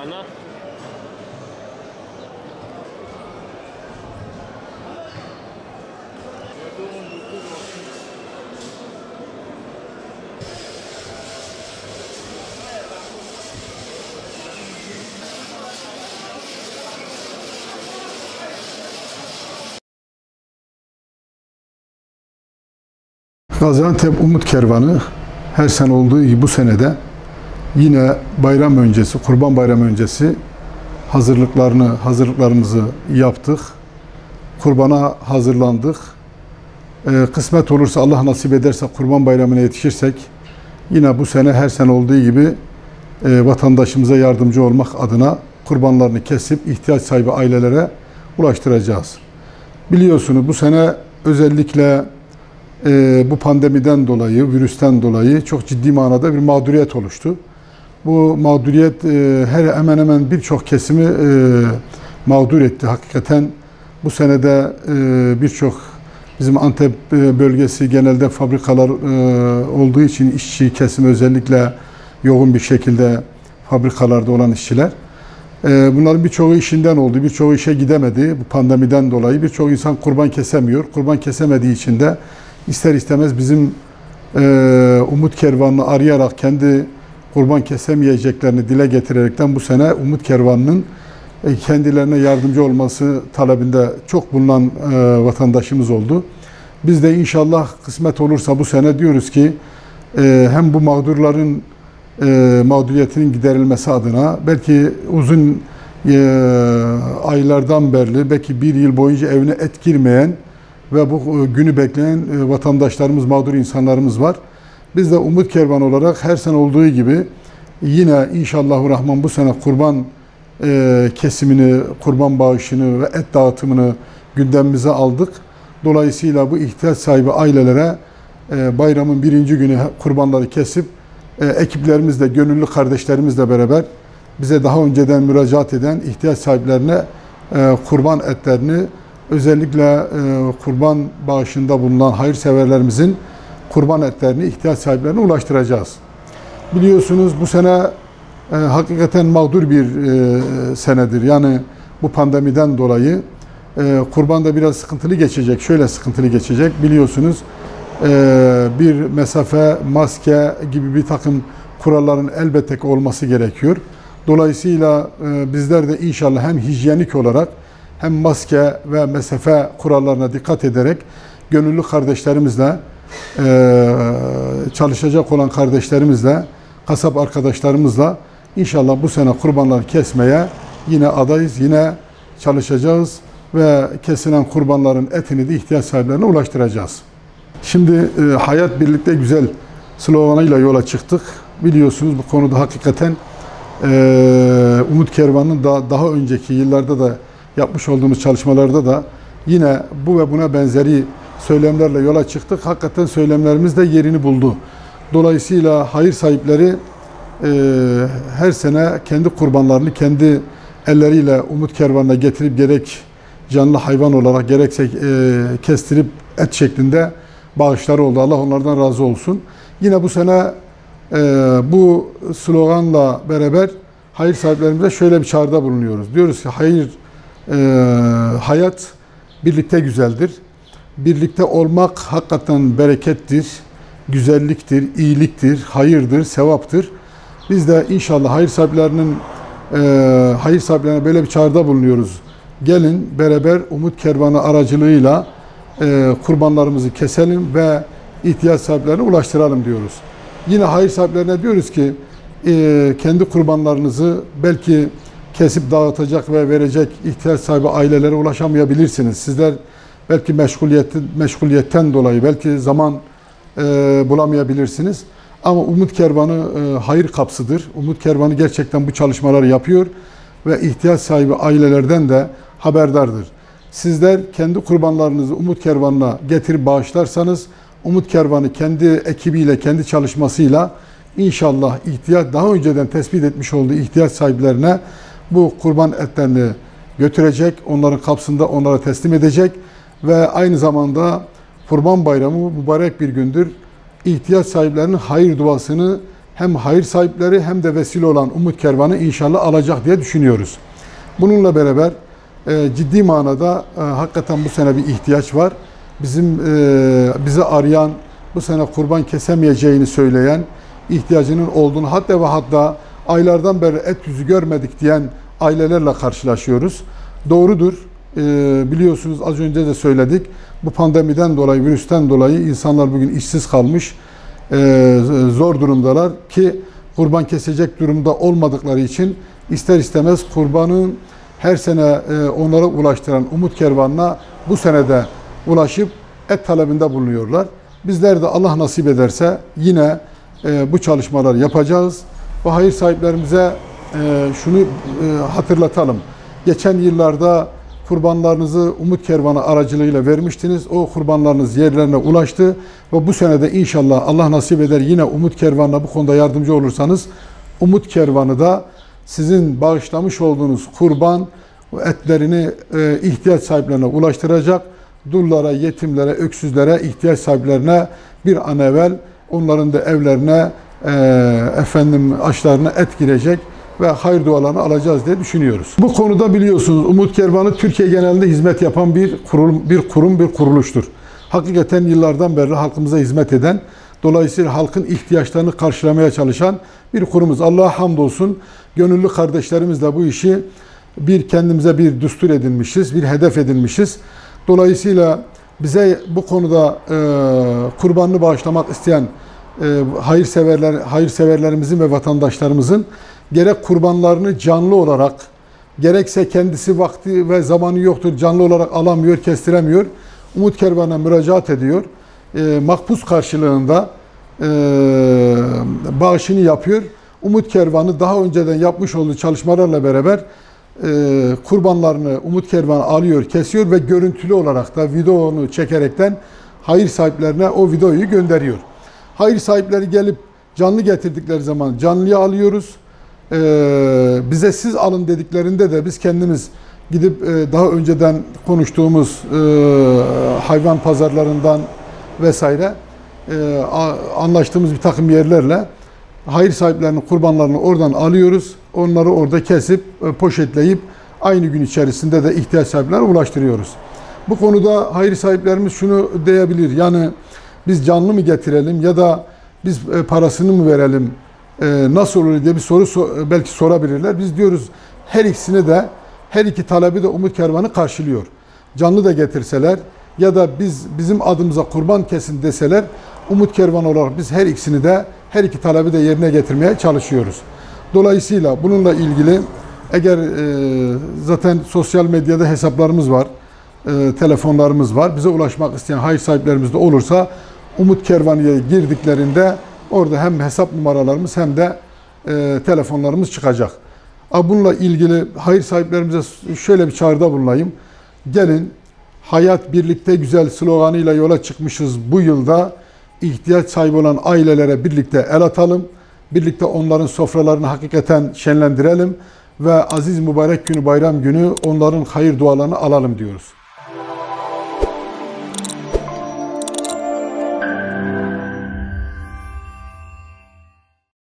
kurbana. Gaziantep Umut Kervanı her sene olduğu gibi bu senede yine bayram öncesi, Kurban Bayramı öncesi hazırlıklarımızı yaptık. Kurbana hazırlandık. Kısmet olursa, Allah nasip ederse Kurban Bayramı'na yetişirsek yine bu sene her sene olduğu gibi vatandaşımıza yardımcı olmak adına kurbanlarını kesip ihtiyaç sahibi ailelere ulaştıracağız. Biliyorsunuz bu sene özellikle bu pandemiden dolayı, virüsten dolayı çok ciddi manada bir mağduriyet oluştu. Bu mağduriyet hemen hemen birçok kesimi mağdur etti. Hakikaten bu senede birçok bizim Antep bölgesi genelde fabrikalar olduğu için işçi kesimi özellikle yoğun bir şekilde fabrikalarda olan işçiler. Bunların birçoğu işinden oldu, birçoğu işe gidemedi bu pandemiden dolayı. Birçok insan kurban kesemiyor. Kurban kesemediği için de İster istemez bizim Umut Kervanı'nı arayarak kendi kurban kesemeyeceklerini dile getirerekten bu sene Umut Kervanı'nın kendilerine yardımcı olması talebinde çok bulunan vatandaşımız oldu. Biz de inşallah kısmet olursa bu sene diyoruz ki hem bu mağdurların mağduriyetinin giderilmesi adına belki uzun aylardan beri, belki bir yıl boyunca evine et girmeyen ve bu günü bekleyen vatandaşlarımız, mağdur insanlarımız var. Biz de Umut Kervanı olarak her sene olduğu gibi yine inşallahurrahman bu sene kurban kesimini, kurban bağışını ve et dağıtımını gündemimize aldık. Dolayısıyla bu ihtiyaç sahibi ailelere bayramın birinci günü kurbanları kesip ekiplerimizle, gönüllü kardeşlerimizle beraber bize daha önceden müracaat eden ihtiyaç sahiplerine kurban etlerini, özellikle kurban bağışında bulunan hayırseverlerimizin kurban etlerini ihtiyaç sahiplerine ulaştıracağız. Biliyorsunuz bu sene hakikaten mağdur bir senedir. Yani bu pandemiden dolayı kurban da biraz sıkıntılı geçecek. Şöyle sıkıntılı geçecek. Biliyorsunuz bir mesafe, maske gibi bir takım kuralların elbette olması gerekiyor. Dolayısıyla bizler de inşallah hem hijyenik olarak hem maske ve mesafe kurallarına dikkat ederek gönüllü kardeşlerimizle, çalışacak olan kardeşlerimizle, kasap arkadaşlarımızla inşallah bu sene kurbanları kesmeye yine adayız, yine çalışacağız ve kesilen kurbanların etini de ihtiyaç sahiplerine ulaştıracağız. Şimdi hayat birlikte güzel sloganıyla yola çıktık. Biliyorsunuz bu konuda hakikaten Umut Kervanı'nın daha önceki yıllarda da yapmış olduğumuz çalışmalarda da yine bu ve buna benzeri söylemlerle yola çıktık. Hakikaten söylemlerimiz de yerini buldu. Dolayısıyla hayır sahipleri her sene kendi kurbanlarını kendi elleriyle Umut Kervanı'na getirip gerek canlı hayvan olarak gerekse kestirip et şeklinde bağışları oldu. Allah onlardan razı olsun. Yine bu sene bu sloganla beraber hayır sahiplerimize şöyle bir çağrıda bulunuyoruz. Diyoruz ki hayat birlikte güzeldir. Birlikte olmak hakikaten berekettir, güzelliktir, iyiliktir, hayırdır, sevaptır. Biz de inşallah hayır sahiplerine böyle bir çağrıda bulunuyoruz. Gelin beraber Umut Kervanı aracılığıyla kurbanlarımızı keselim ve ihtiyaç sahiplerine ulaştıralım diyoruz. Yine hayır sahiplerine diyoruz ki kendi kurbanlarınızı belki kesip dağıtacak ve verecek ihtiyaç sahibi ailelere ulaşamayabilirsiniz. Sizler belki meşguliyetten dolayı belki zaman bulamayabilirsiniz. Ama Umut Kervanı hayır kapsıdır. Umut Kervanı gerçekten bu çalışmaları yapıyor ve ihtiyaç sahibi ailelerden de haberdardır. Sizler kendi kurbanlarınızı Umut Kervanı'na getirip bağışlarsanız Umut Kervanı kendi ekibiyle, kendi çalışmasıyla inşallah daha önceden tespit etmiş olduğu ihtiyaç sahiplerine bu kurban etlerini götürecek, onların kapsında onlara teslim edecek ve aynı zamanda Kurban Bayramı mübarek bir gündür. İhtiyaç sahiplerinin hayır duasını hem hayır sahipleri hem de vesile olan Umut Kervanı inşallah alacak diye düşünüyoruz. Bununla beraber ciddi manada hakikaten bu sene bir ihtiyaç var. Bizi arayan, bu sene kurban kesemeyeceğini söyleyen, ihtiyacının olduğunu hatta aylardan beri et yüzü görmedik diyen ailelerle karşılaşıyoruz. Doğrudur. Biliyorsunuz az önce de söyledik. Bu pandemiden dolayı, virüsten dolayı insanlar bugün işsiz kalmış. Zor durumdalar ki kurban kesecek durumda olmadıkları için ister istemez kurbanın her sene onlara ulaştıran Umut Kervanı'na bu senede ulaşıp et talebinde bulunuyorlar. Bizler de Allah nasip ederse yine bu çalışmaları yapacağız. Bu hayır sahiplerimize şunu hatırlatalım. Geçen yıllarda kurbanlarınızı Umut Kervanı aracılığıyla vermiştiniz. O kurbanlarınız yerlerine ulaştı ve bu sene de inşallah Allah nasip eder yine Umut Kervanı'na bu konuda yardımcı olursanız Umut Kervanı da sizin bağışlamış olduğunuz kurban etlerini ihtiyaç sahiplerine ulaştıracak. Dullara, yetimlere, öksüzlere, ihtiyaç sahiplerine bir an evvel onların da evlerine açlarına et girecek ve hayır dualarını alacağız diye düşünüyoruz. Bu konuda biliyorsunuz Umut Kervanı Türkiye genelinde hizmet yapan bir kuruluştur. Hakikaten yıllardan beri halkımıza hizmet eden, dolayısıyla halkın ihtiyaçlarını karşılamaya çalışan bir kurumuz. Allah'a hamdolsun gönüllü kardeşlerimizle bu işi kendimize bir düstur edinmişiz, bir hedef edinmişiz. Dolayısıyla bize bu konuda kurbanını bağışlamak isteyen hayırseverlerimizin ve vatandaşlarımızın gerek kurbanlarını canlı olarak, gerekse kendisi vakti ve zamanı yoktur, canlı olarak alamıyor, kestiremiyor. Umut Kervanı'na müracaat ediyor. Makbuz karşılığında bağışını yapıyor. Umut Kervanı daha önceden yapmış olduğu çalışmalarla beraber kurbanlarını Umut Kervanı alıyor, kesiyor ve görüntülü olarak da videonu çekerekten hayır sahiplerine o videoyu gönderiyor. Hayır sahipleri gelip canlı getirdikleri zaman canlıya alıyoruz. Bize siz alın dediklerinde de biz kendimiz gidip daha önceden konuştuğumuz hayvan pazarlarından vesaire anlaştığımız bir takım yerlerle hayır sahiplerinin kurbanlarını oradan alıyoruz. Onları orada kesip poşetleyip aynı gün içerisinde de ihtiyaç sahiplerine ulaştırıyoruz. Bu konuda hayır sahiplerimiz şunu diyebilir. Yani biz canlı mı getirelim ya da biz parasını mı verelim? Nasıl olur diye bir soru belki sorabilirler. Biz diyoruz her ikisini de, her iki talebi de Umut Kervanı karşılıyor. Canlı da getirseler ya da bizim adımıza kurban kesin deseler Umut Kervanı olarak biz her ikisini de, her iki talebi de yerine getirmeye çalışıyoruz. Dolayısıyla bununla ilgili eğer zaten sosyal medyada hesaplarımız var, telefonlarımız var. Bize ulaşmak isteyen hayır sahiplerimiz de olursa Umut Kervanı'ya girdiklerinde orada hem hesap numaralarımız hem de telefonlarımız çıkacak. Bununla ilgili hayır sahiplerimize şöyle bir çağrıda bulunayım. Gelin, hayat birlikte güzel sloganıyla yola çıkmışız bu yılda. İhtiyaç sahibi olan ailelere birlikte el atalım. Birlikte onların sofralarını hakikaten şenlendirelim ve aziz mübarek günü, bayram günü onların hayır dualarını alalım diyoruz.